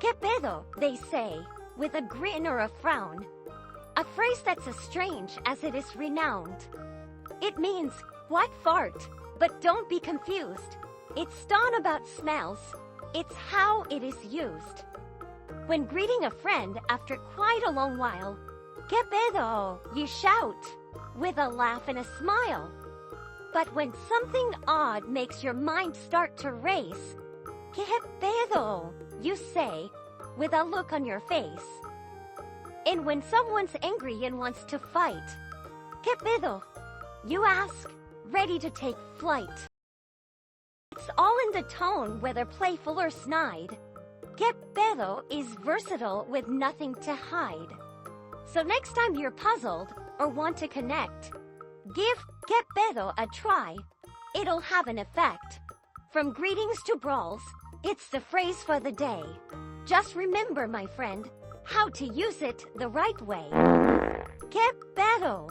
Que pedo, they say, with a grin or a frown. A phrase that's as strange as it is renowned. It means, what fart? But don't be confused. It's not about smells. It's how it is used. When greeting a friend after quite a long while, Que pedo, you shout, with a laugh and a smile. But when something odd makes your mind start to race, Que pedo, you say, with a look on your face. And when someone's angry and wants to fight, Que pedo, you ask, ready to take flight. It's all in the tone, whether playful or snide. Que pedo is versatile with nothing to hide. So next time you're puzzled or want to connect, give Que pedo a try. It'll have an effect. From greetings to brawls, it's the phrase for the day. Just remember, my friend, how to use it the right way. Que pedo.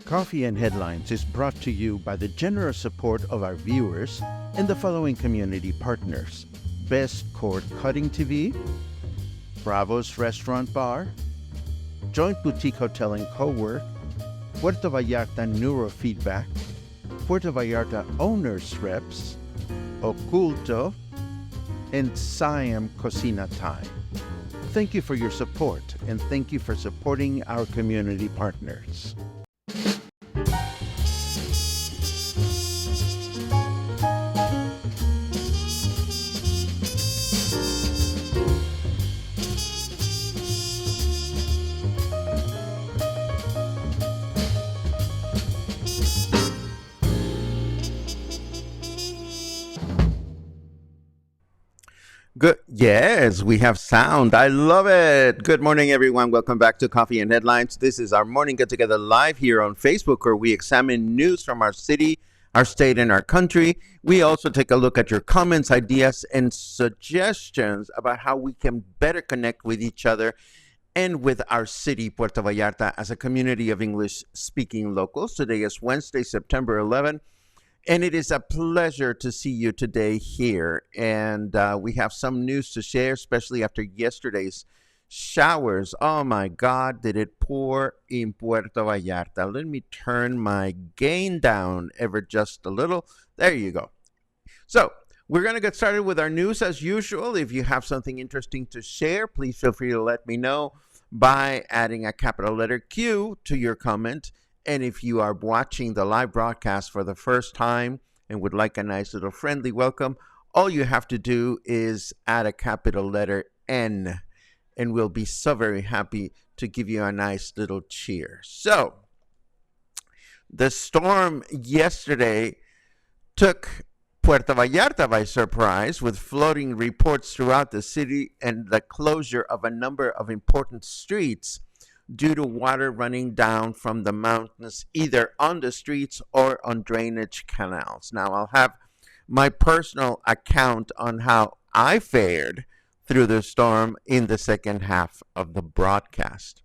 Coffee and Headlines is brought to you by the generous support of our viewers and the following community partners: Best Cord Cutting TV, Bravo's Restaurant Bar, Joint Boutique Hotel and Cowork, Puerto Vallarta Neurofeedback, Puerto Vallarta Owners Reps, Oculto, and Siam Cocina Time. Thank you for your support, and thank you for supporting our community partners. Good. Yes, we have sound. I love it. Good morning, everyone. Welcome back to Coffee and Headlines. This is our morning get together live here on Facebook, where we examine news from our city, our state, and our country. We also take a look at your comments, ideas, and suggestions about how we can better connect with each other and with our city, Puerto Vallarta, as a community of English-speaking locals. Today is Wednesday, September 11th. And it is a pleasure to see you today here. And we have some news to share, especially after yesterday's showers. Oh my God, did it pour in Puerto Vallarta. Let me turn my gain down ever just a little. There you go. So we're going to get started with our news as usual. If you have something interesting to share, please feel free to let me know by adding a capital letter Q to your comment. And if you are watching the live broadcast for the first time and would like a nice little friendly welcome, all you have to do is add a capital letter N, and we'll be so very happy to give you a nice little cheer. So, the storm yesterday took Puerto Vallarta by surprise, with flooding reports throughout the city and the closure of a number of important streets due to water running down from the mountains, either on the streets or on drainage canals. Now, I'll have my personal account on how I fared through the storm in the second half of the broadcast.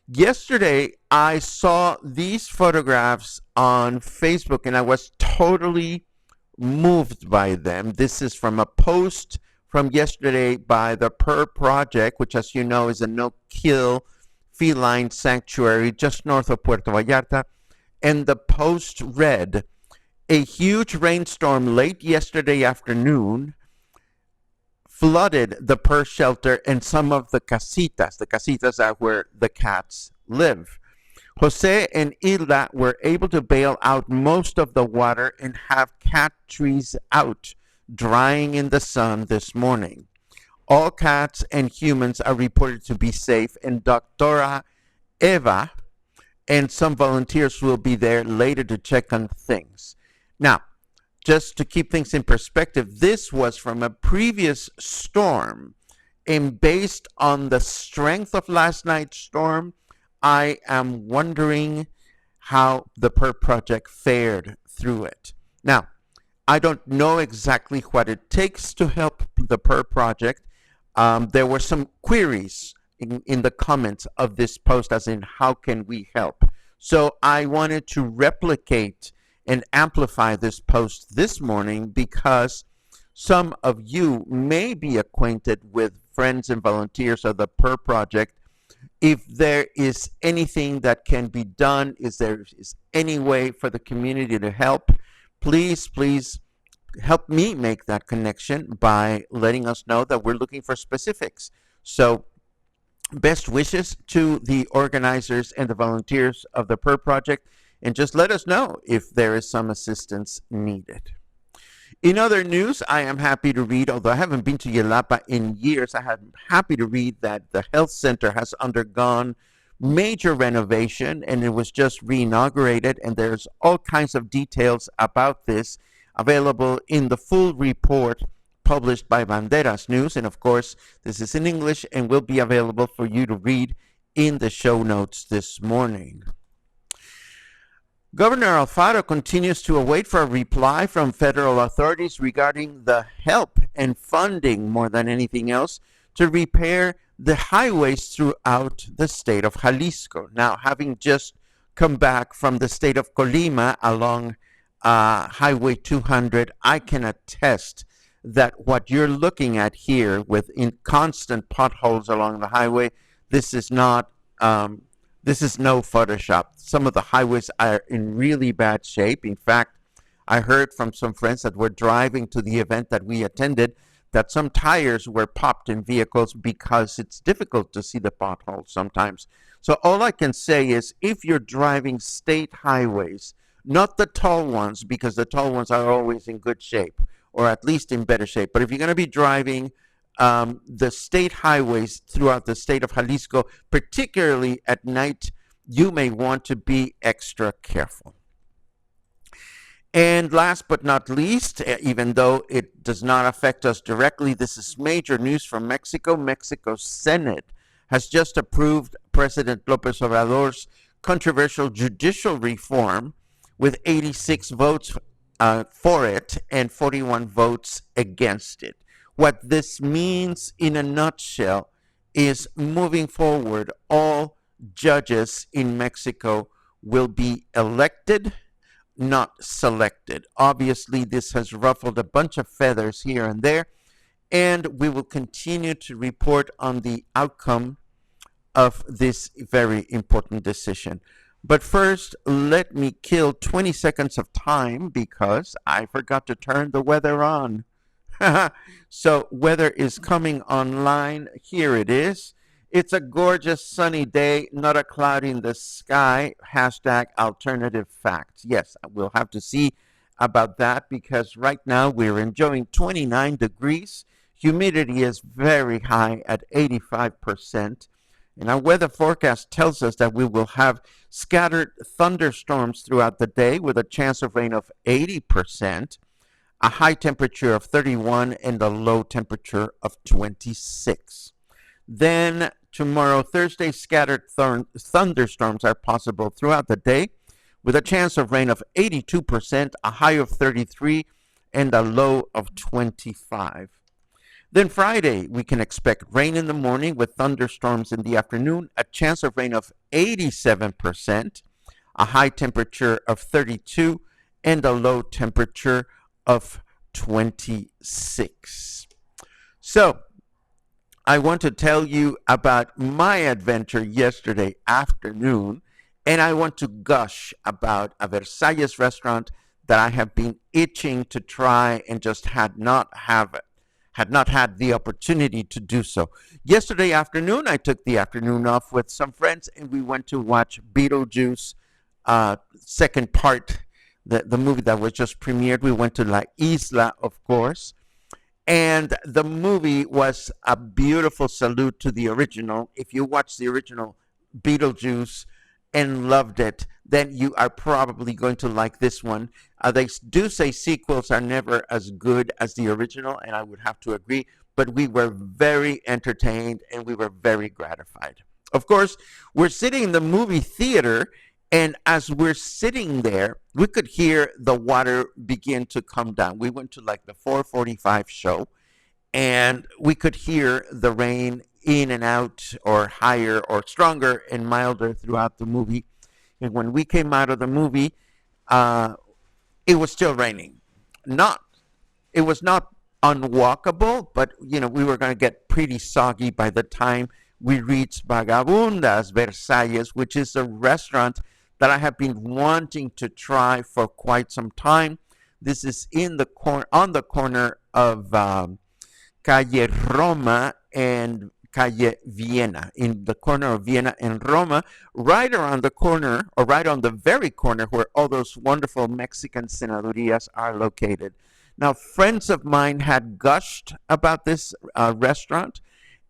Yesterday, I saw these photographs on Facebook, and I was totally moved by them. This is from a post from yesterday by the PuRR Project, which, as you know, is a no-kill feline sanctuary just north of Puerto Vallarta. And the post read, a huge rainstorm late yesterday afternoon flooded the PuRR shelter and some of the casitas. The casitas are where the cats live. Jose and Hilda were able to bail out most of the water and have cat trees out, drying in the sun this morning. All cats and humans are reported to be safe, and Doctora Eva and some volunteers will be there later to check on things. Now, just to keep things in perspective, this was from a previous storm, and based on the strength of last night's storm, I am wondering how the PuRR Project fared through it. Now, I don't know exactly what it takes to help the PuRR Project. There were some queries in the comments of this post, as in how can we help. So I wanted to replicate and amplify this post this morning because some of you may be acquainted with friends and volunteers of the PuRR Project. If there is anything that can be done, is there is any way for the community to help, please help me make that connection by letting us know that we're looking for specifics. So best wishes to the organizers and the volunteers of the PuRR Project, and just let us know if there is some assistance needed. In other news, I am happy to read, although I haven't been to Yelapa in years, I'm happy to read that the health center has undergone major renovation and it was just re-inaugurated, and there's all kinds of details about this available in the full report published by Banderas News. And of course, this is in English and will be available for you to read in the show notes this morning. Governor Alfaro continues to await for a reply from federal authorities regarding the help and funding, more than anything else, to repair the highways throughout the state of Jalisco. Now, having just come back from the state of Colima along Highway 200, I can attest that what you're looking at here with constant potholes along the highway, this is not this is no Photoshop. Some of the highways are in really bad shape. In fact, I heard from some friends that were driving to the event that we attended that some tires were popped in vehicles because it's difficult to see the potholes sometimes. So all I can say is if you're driving state highways, not the tall ones, because the tall ones are always in good shape, or at least in better shape. But if you're going to be driving the state highways throughout the state of Jalisco, particularly at night, you may want to be extra careful. And last but not least, even though it does not affect us directly, this is major news from Mexico. Mexico's Senate has just approved President López Obrador's controversial judicial reform with 86 votes for it and 41 votes against it. What this means in a nutshell is moving forward, all judges in Mexico will be elected, not selected. Obviously, this has ruffled a bunch of feathers here and there, and we will continue to report on the outcome of this very important decision. But first, let me kill 20 seconds of time because I forgot to turn the weather on. So weather is coming online. Here it is. It's a gorgeous sunny day, not a cloud in the sky. Hashtag alternative facts. Yes, we'll have to see about that because right now we're enjoying 29 degrees. Humidity is very high at 85%. And our weather forecast tells us that we will have scattered thunderstorms throughout the day with a chance of rain of 80%. A high temperature of 31 and a low temperature of 26. Then tomorrow, Thursday, scattered thunderstorms are possible throughout the day with a chance of rain of 82%, a high of 33, and a low of 25. Then Friday, we can expect rain in the morning with thunderstorms in the afternoon, a chance of rain of 87%, a high temperature of 32, and a low temperature of 26. So, I want to tell you about my adventure yesterday afternoon, and I want to gush about a Versalles restaurant that I have been itching to try and just had not had the opportunity to do so. Yesterday afternoon, I took the afternoon off with some friends, and we went to watch Beetlejuice second part, the movie that was just premiered. We went to La Isla, of course, and the movie was a beautiful salute to the original. If you watch the original Beetlejuice and loved it, then you are probably going to like this one. They do say sequels are never as good as the original, and I would have to agree, but we were very entertained and we were very gratified. Of course, we're sitting in the movie theater, and as we're sitting there, we could hear the water begin to come down. We went to like the 4:45 show, and we could hear the rain in and out or higher or stronger and milder throughout the movie. And when we came out of the movie, uh, it was still raining. Not It was not unwalkable, but we were going to get pretty soggy by the time we reached Vagabundas, Versalles, which is a restaurant that I have been wanting to try for quite some time. This is on the corner of Calle Roma and Calle Vienna, in the corner of Vienna and Roma, right around the corner, or right on the very corner where all those wonderful Mexican cenadurias are located. Now, friends of mine had gushed about this restaurant,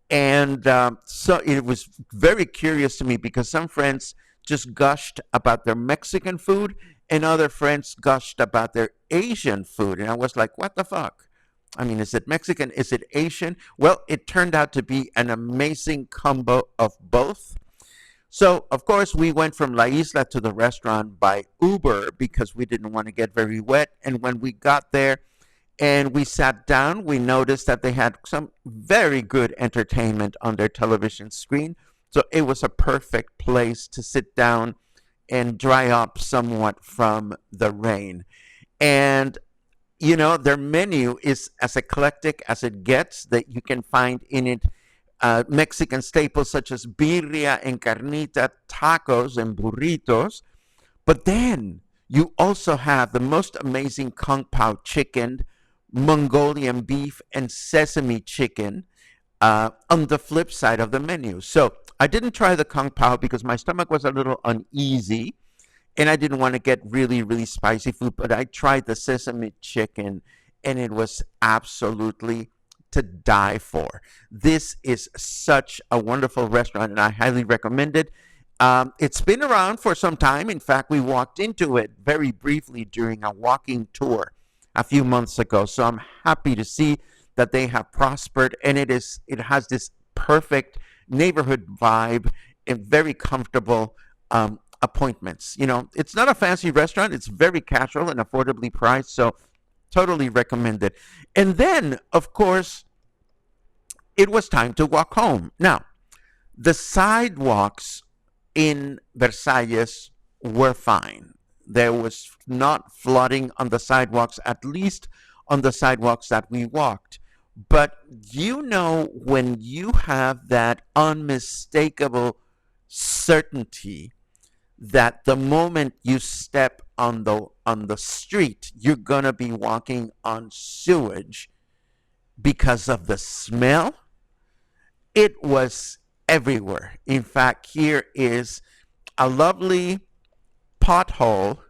and so it was very curious to me because some friends just gushed about their Mexican food, and other friends gushed about their Asian food. And I was like, what the fuck? I mean, is it Mexican? Is it Asian? Well, it turned out to be an amazing combo of both. So, of course, we went from La Isla to the restaurant by Uber because we didn't want to get very wet. And when we got there and we sat down, we noticed that they had some very good entertainment on their television screen. So it was a perfect place to sit down and dry up somewhat from the rain. And their menu is as eclectic as it gets, that you can find in it Mexican staples such as birria and carnita, tacos and burritos. But then you also have the most amazing kung pao chicken, Mongolian beef, and sesame chicken on the flip side of the menu. So I didn't try the kung pao because my stomach was a little uneasy and I didn't want to get really, really spicy food, but I tried the sesame chicken and it was absolutely to die for. This is such a wonderful restaurant and I highly recommend it. It's been around for some time. In fact, we walked into it very briefly during a walking tour a few months ago. So I'm happy to see that they have prospered, and it has this perfect neighborhood vibe and very comfortable appointments. It's not a fancy restaurant. It's very casual and affordably priced. So totally recommend it. And then, of course, it was time to walk home. Now, the sidewalks in Versalles were fine. There was not flooding on the sidewalks, at least on the sidewalks that we walked. But when you have that unmistakable certainty that the moment you step on the street, you're gonna be walking on sewage because of the smell, it was everywhere. In fact, here is a lovely pothole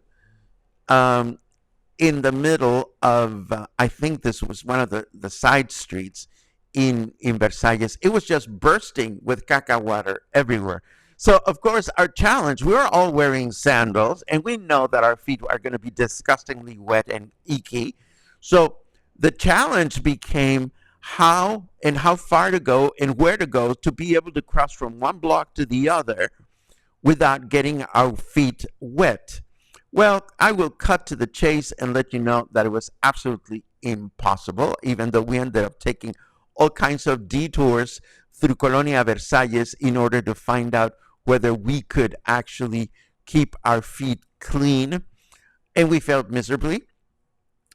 in the middle of, I think this was one of the side streets in Versalles. It was just bursting with caca water everywhere. So, of course, our challenge, we were all wearing sandals, and we know that our feet are going to be disgustingly wet and icky. So the challenge became how far to go and where to go to be able to cross from one block to the other without getting our feet wet. Well, I will cut to the chase and let you know that it was absolutely impossible, even though we ended up taking all kinds of detours through Colonia Versalles in order to find out whether we could actually keep our feet clean. And we failed miserably.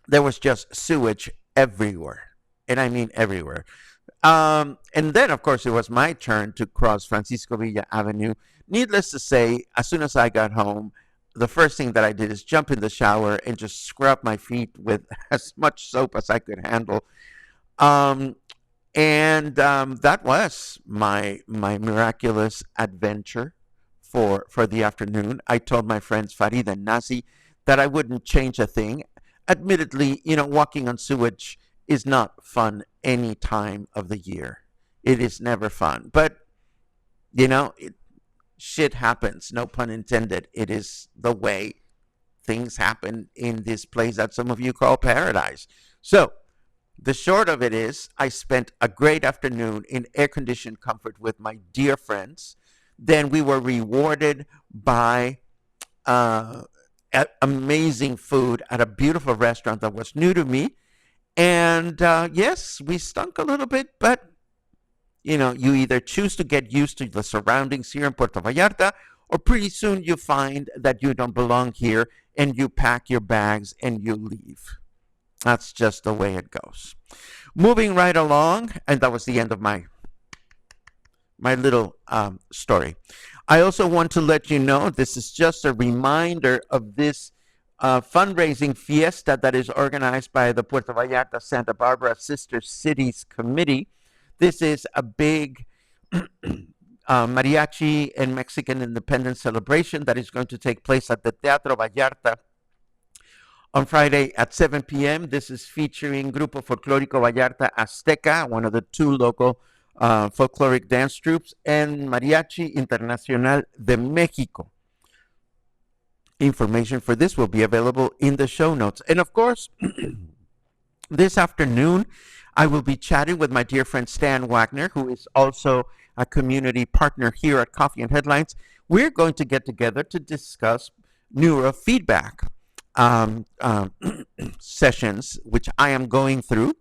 There was just sewage everywhere. And I mean everywhere. And then, of course, it was my turn to cross Francisco Villa Avenue. Needless to say, as soon as I got home, the first thing that I did is jump in the shower and just scrub my feet with as much soap as I could handle. That was my miraculous adventure for the afternoon. I told my friends Farid and Nazi that I wouldn't change a thing. Admittedly, walking on sewage is not fun any time of the year. It is never fun. But, shit happens, no pun intended. It is the way things happen in this place that some of you call paradise. So, the short of it is, I spent a great afternoon in air-conditioned comfort with my dear friends. Then we were rewarded by amazing food at a beautiful restaurant that was new to me. And yes, we stunk a little bit, but You either choose to get used to the surroundings here in Puerto Vallarta, or pretty soon you find that you don't belong here and you pack your bags and you leave. That's just the way it goes. Moving right along, and that was the end of my little story. I also want to let you know this is just a reminder of this fundraising fiesta that is organized by the Puerto Vallarta Santa Barbara Sister Cities Committee. This is a big mariachi and Mexican independence celebration that is going to take place at the Teatro Vallarta on Friday at 7 p.m. This is featuring Grupo Folclórico Vallarta Azteca, one of the two local folkloric dance troops, and Mariachi Internacional de Mexico. Information for this will be available in the show notes. And of course, this afternoon, I will be chatting with my dear friend Stan Wagner, who is also a community partner here at Coffee and Headlines. We're going to get together to discuss neurofeedback sessions, which I am going through.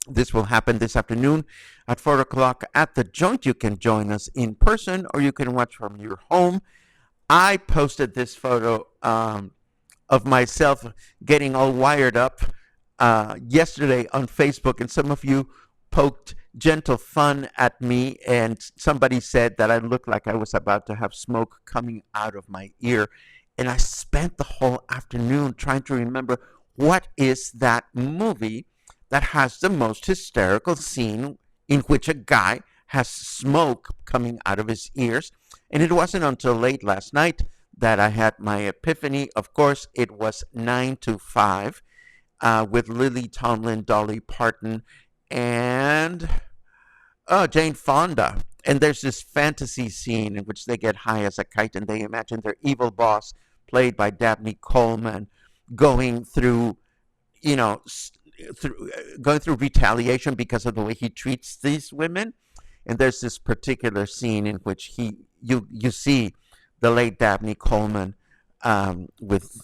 This will happen this afternoon at 4 o'clock at the Joint. You can join us in person or you can watch from your home. I posted this photo of myself getting all wired up yesterday on Facebook, and some of you poked gentle fun at me, and somebody said that I looked like I was about to have smoke coming out of my ear. And I spent the whole afternoon trying to remember what is that movie that has the most hysterical scene in which a guy has smoke coming out of his ears. And it wasn't until late last night that I had my epiphany. Of course, it was 9 to 5 with Lily Tomlin, Dolly Parton, and Jane Fonda. And there's this fantasy scene in which they get high as a kite and they imagine their evil boss, played by Dabney Coleman, going through, going through retaliation because of the way he treats these women. And there's this particular scene in which you see the late Dabney Coleman with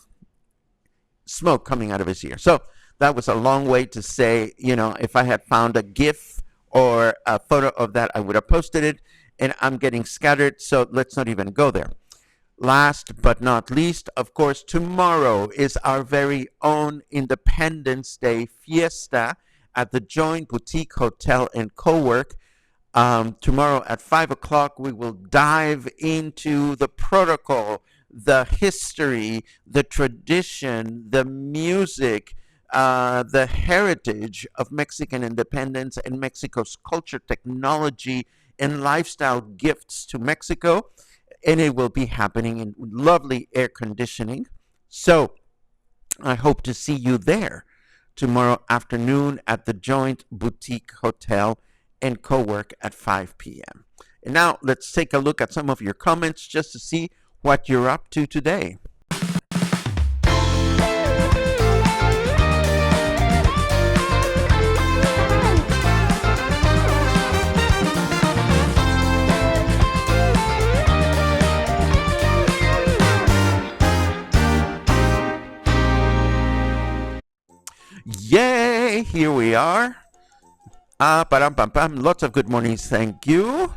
smoke coming out of his ear. So that was a long way to say, if I had found a GIF or a photo of that, I would have posted it. And I'm getting scattered, so let's not even go there. Last but not least, of course, tomorrow is our very own Independence Day fiesta at the Joint Boutique Hotel and Cowork. Tomorrow at 5 o'clock, we will dive into the protocol, the history, the tradition, the music, the heritage of Mexican independence and Mexico's culture, technology, and lifestyle gifts to Mexico. And it will be happening in lovely air conditioning. So I hope to see you there tomorrow afternoon at the Joint Boutique Hotel and Cowork at 5 p.m. And now let's take a look at some of your comments just to see what you're up to today. Yay! Here we are. Param pam pam. Lots of good mornings. Thank you.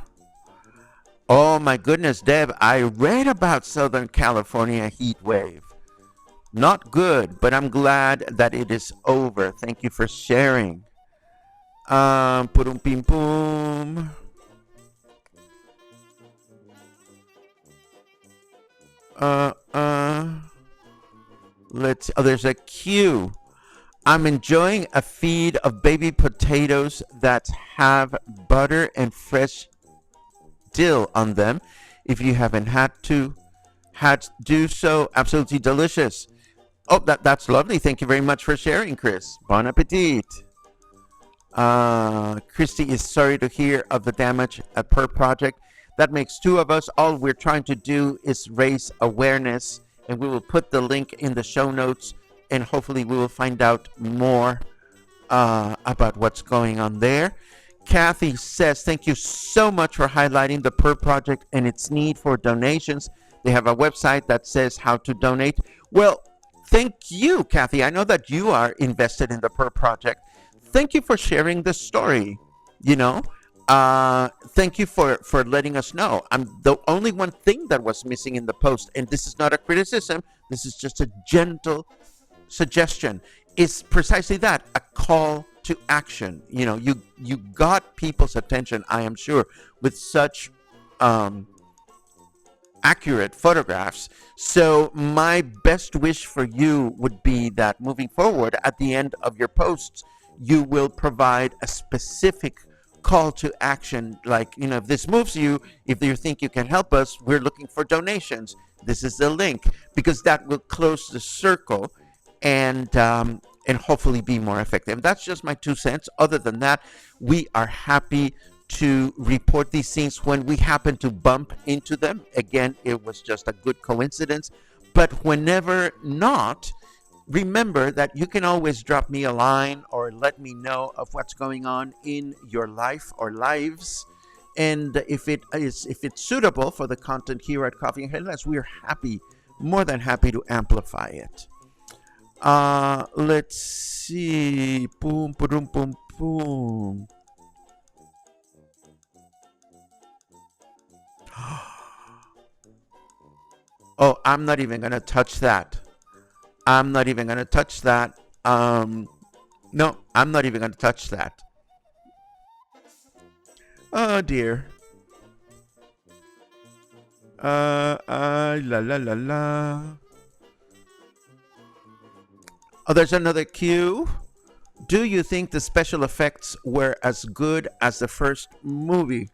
Oh my goodness, Deb. I read about Southern California heat wave. Not good, but I'm glad that it is over. Thank you for sharing. Purum pim pum. Let's. Oh, there's a Q. I'm enjoying a feed of baby potatoes that have butter and fresh dill on them. If you haven't had to do so, absolutely delicious. Oh, that's lovely. Thank you very much for sharing, Chris. Bon appetit. Christy is sorry to hear of the damage at PuRR Project. That makes two of us. All we're trying to do is raise awareness, and we will put the link in the show notes. And hopefully we will find out more about what's going on there. Kathy says, thank you so much for highlighting the PuRR Project and its need for donations. They have a website that says how to donate. Well, thank you, Kathy. I know that you are invested in the PuRR Project. Thank you for sharing the story. Thank you for letting us know. The only one thing that was missing in the post, and this is not a criticism. This is just a gentle suggestion. Is precisely that, a call to action. You got people's attention, I am sure, with such um, accurate photographs. So my best wish for you would be that moving forward, at the end of your posts, you will provide a specific call to action, like, if this moves you, if you think you can help us, we're looking for donations, this is the link, because that will close the circle and hopefully be more effective. That's just my 2 cents. Other than that, we are happy to report these things when we happen to bump into them. Again, it was just a good coincidence. But whenever not, remember that you can always drop me a line or let me know of what's going on in your life or lives. And if it's suitable for the content here at Coffee and Headlines, we are more than happy to amplify it. Let's see. Boom, boom, boom, boom. Oh, I'm not even gonna touch that. I'm not even gonna touch that. No, I'm not even gonna touch that. Oh dear. La la la la. Oh, there's another cue. Do you think the special effects were as good as the first movie?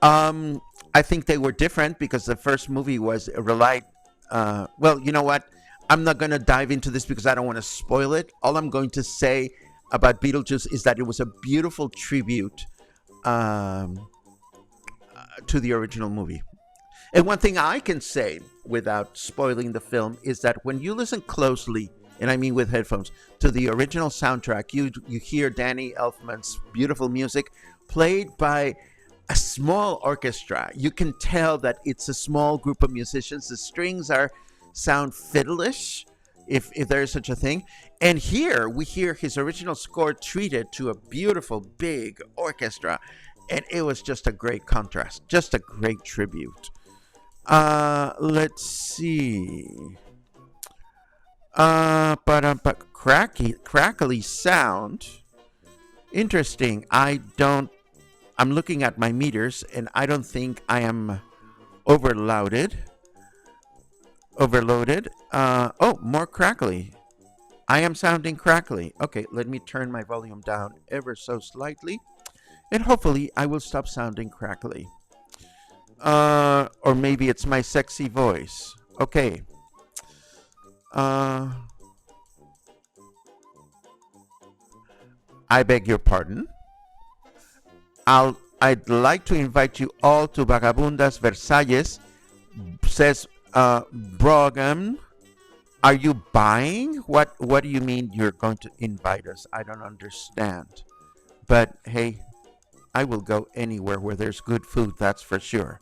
I think they were different because the first movie was relied. Well, you know what? I'm not going to dive into this because I don't want to spoil it. All I'm going to say about Beetlejuice is that it was a beautiful tribute to the original movie. And one thing I can say without spoiling the film is that when you listen closely, and I mean with headphones, to the original soundtrack, you hear Danny Elfman's beautiful music played by a small orchestra. You can tell that it's a small group of musicians. The strings sound fiddlish, if there is such a thing. And here we hear his original score treated to a beautiful big orchestra, and it was just a great contrast, just a great tribute. Let's see. But crackly sound. Interesting. I'm looking at my meters, and I don't think I am overloaded. Oh, more crackly. I am sounding crackly. Okay, let me turn my volume down ever so slightly, and hopefully I will stop sounding crackly. Or maybe it's my sexy voice. Okay. I beg your pardon. I'd like to invite you all to Vagabundas Versalles, says Brogam. Are you buying? What do you mean you're going to invite us? I don't understand. But hey, I will go anywhere where there's good food, that's for sure.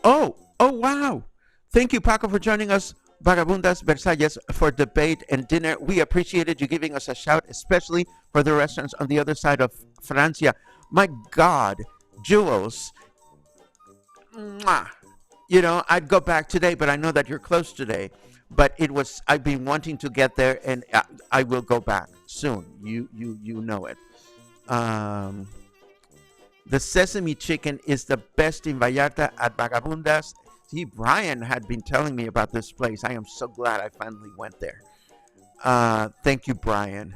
Oh wow. Thank you, Paco, for joining us, Vagabundas Versalles, for debate and dinner. We appreciated you giving us a shout, especially for the restaurants on the other side of Francia. My God, Jules, mwah. I'd go back today, but I know that you're close today. But I've been wanting to get there, and I will go back soon. You know it. Um, the sesame chicken is the best in Vallarta at Vagabundas. See, Brian had been telling me about this place. I am so glad I finally went there. Thank you, Brian.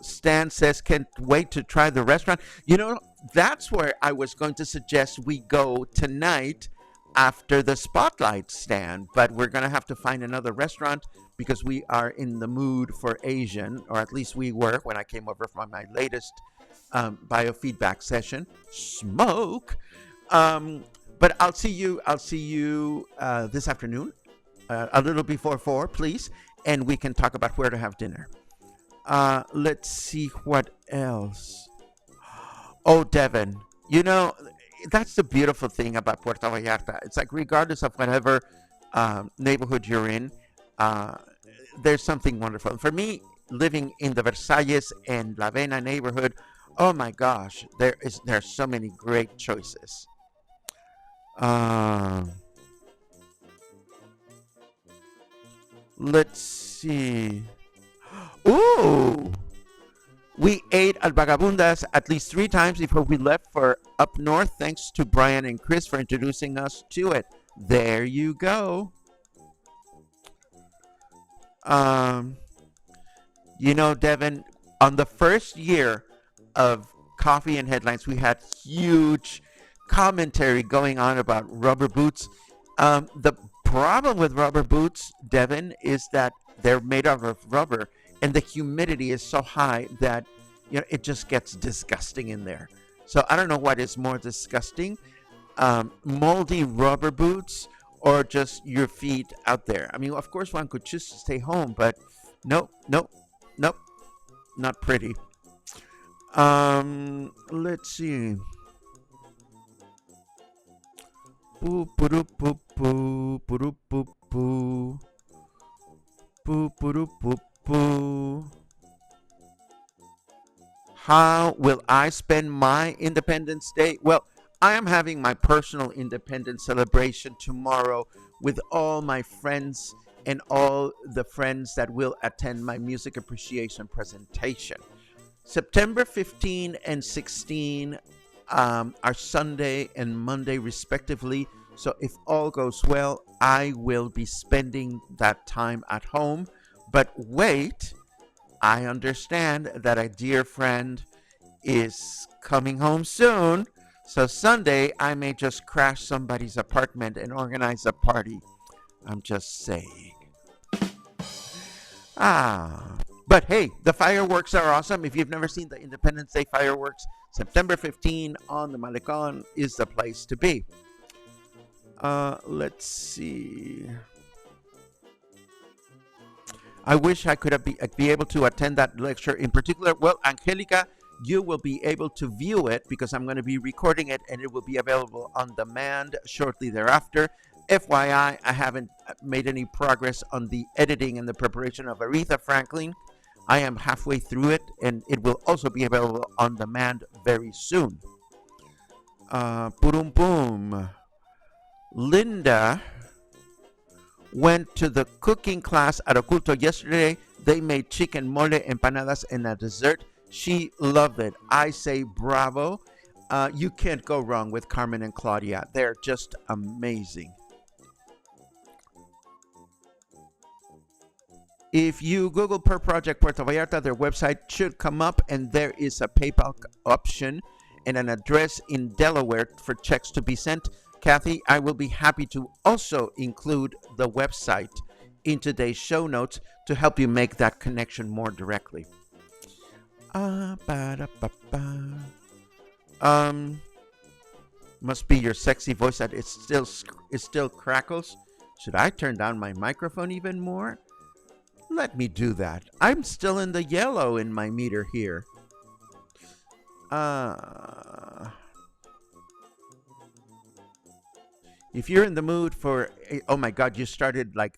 Stan says, can't wait to try the restaurant. That's where I was going to suggest we go tonight after the spotlight, Stan. But we're going to have to find another restaurant because we are in the mood for Asian, or at least we were when I came over from my latest biofeedback session. Smoke. But I'll see you this afternoon, a little before 4, please, and we can talk about where to have dinner. Let's see what else. Oh, Devin, that's the beautiful thing about Puerto Vallarta. It's like regardless of whatever neighborhood you're in, there's something wonderful. For me, living in the Versalles and La Vena neighborhood, oh my gosh, there are so many great choices. Uh, let's see. Ooh, we ate at Vagabundas at least 3 times before we left for up north. Thanks to Brian and Chris for introducing us to it. There you go. Um, Devin, on the first year of Coffee and Headlines, we had huge commentary going on about rubber boots. The problem with rubber boots, Devin, is that they're made out of rubber, and the humidity is so high that it just gets disgusting in there. So I don't know what is more disgusting, moldy rubber boots or just your feet out there. I mean, of course, one could choose to stay home, but nope, nope, nope, not pretty. Let's see. Poo poo poo poo poo poo poo poo poo poo poo. How will I spend my Independence Day? Well, I am having my personal independence celebration tomorrow with all my friends and all the friends that will attend my music appreciation presentation. September 15 and 16 are Sunday and Monday respectively. So if all goes well, I will be spending that time at home. But wait, I understand that a dear friend is coming home soon. So Sunday, I may just crash somebody's apartment and organize a party. I'm just saying. But hey, the fireworks are awesome. If you've never seen the Independence Day fireworks, September 15 on the Malecon is the place to be. Let's see. I wish I could be able to attend that lecture in particular. Well, Angelica, you will be able to view it because I'm going to be recording it and it will be available on demand shortly thereafter. FYI, I haven't made any progress on the editing and the preparation of Aretha Franklin. I am halfway through it and it will also be available on demand very soon. Boom, boom. Linda went to the cooking class at Oculto yesterday. They made chicken mole, empanadas, and a dessert. She loved it. I say bravo. You can't go wrong with Carmen and Claudia. They're just amazing. If you Google PuRR Project Puerto Vallarta, their website should come up, and there is a PayPal option and an address in Delaware for checks to be sent. Kathy, I will be happy to also include the website in today's show notes to help you make that connection more directly. Must be your sexy voice that it still crackles. Should I turn down my microphone even more? Let me do that. I'm still in the yellow in my meter here. If you're in the mood for, oh my God, you started like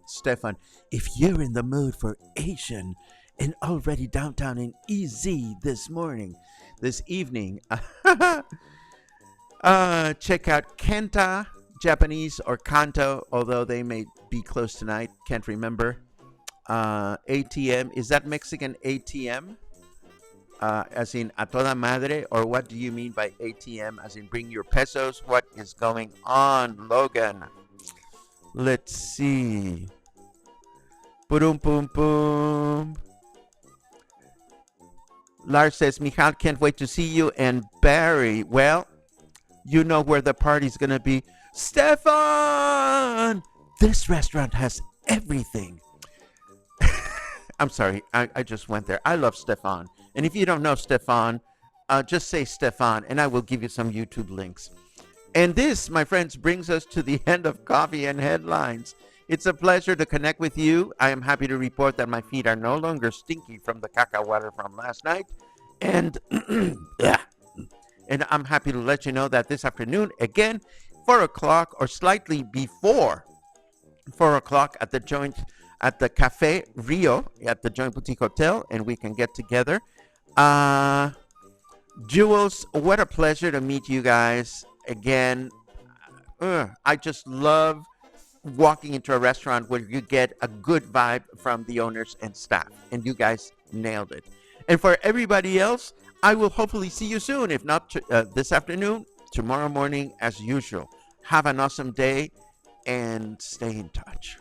Stefan. If you're in the mood for Asian and already downtown in EZ this evening, check out Kenta Japanese or Kanto, although they may be closed tonight. Can't remember. ATM, is that Mexican ATM? As in a toda madre, or what do you mean by ATM? As in bring your pesos? What is going on, Logan? Let's see. Boom, boom, boom. Lars says, Michal, can't wait to see you. And Barry, well, you know where the party's gonna be. Stefan! This restaurant has everything. I'm sorry, I just went there. I love Stefan. And if you don't know Stefan, just say Stefan, and I will give you some YouTube links. And this, my friends, brings us to the end of Coffee and Headlines. It's a pleasure to connect with you. I am happy to report that my feet are no longer stinky from the caca water from last night. And, and I'm happy to let you know that this afternoon, again, 4 o'clock or slightly before 4 o'clock at the joint at the Cafe Rio at the Joint Boutique Hotel, and we can get together. Jules, what a pleasure to meet you guys again. I just love walking into a restaurant where you get a good vibe from the owners and staff, and you guys nailed it. And for everybody else, I will hopefully see you soon, if not this afternoon, tomorrow morning as usual. Have an awesome day and stay in touch.